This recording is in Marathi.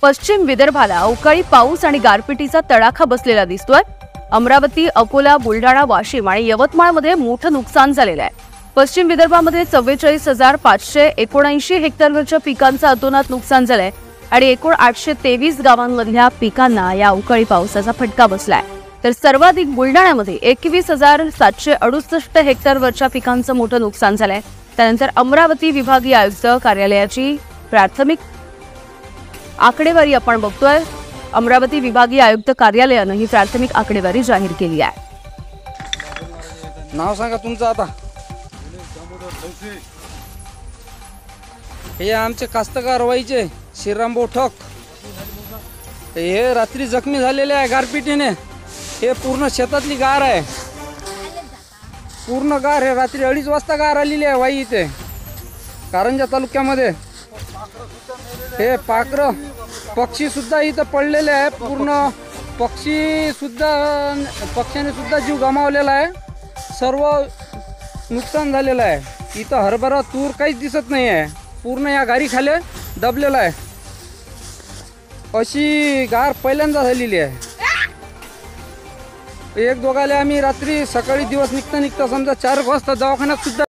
पश्चिम विदर्भाला अवकाळी पाऊस आणि गारपिटीचा तडाखा बसलेला दिसतोय। अमरावती, अकोला, बुलढाणा, वाशिम आणि यवतमाळमध्ये मोठं नुकसान झालेलं आहे। पश्चिम विदर्भामध्ये 44,579 हेक्टरवरच्या पिकांचं अतोनात नुकसान झालंय आणि एकूण 823 गावांमधल्या पिकांना या अवकाळी पावसाचा फटका बसलाय। तर सर्वाधिक बुलढाण्यामध्ये 21,768 हेक्टरवरच्या पिकांचं मोठं नुकसान झालंय। त्यानंतर अमरावती विभागीय आयुक्त कार्यालयाची प्राथमिक आकडेवारी आपण बघतोय। अमरावती विभागीय आयुक्त कार्यालयाने ही प्राथमिक आकडेवारी जाहीर केली आहे। नाव सांगा तुमचं आता। हे आमचे कास्तकार व्हायचे श्रीराम ठक, हे रात्री जखमी झालेले आहे गारपिटीने। हे पूर्ण शेतातली गार आहे, पूर्ण गार आहे। रात्री 2:30 वाजता गार आलेली आहे वाई इथे कारंजा तालुक्यामध्ये। हे पाखर पक्षी सुद्धा इथं पडलेले आहे, पूर्ण पक्षाने सुद्धा जीव गमावलेला आहे। सर्व नुकसान झालेलं आहे। इथं हरभरा तूर काहीच दिसत नाही आहे, पूर्ण या गारी खाली दबलेला आहे। अशी गार पहिल्यांदा झालेली आहे। एक दोघाले आम्ही रात्री सकाळी दिवस निघता समजा 4 वाजता दवाखान्यात सुद्धा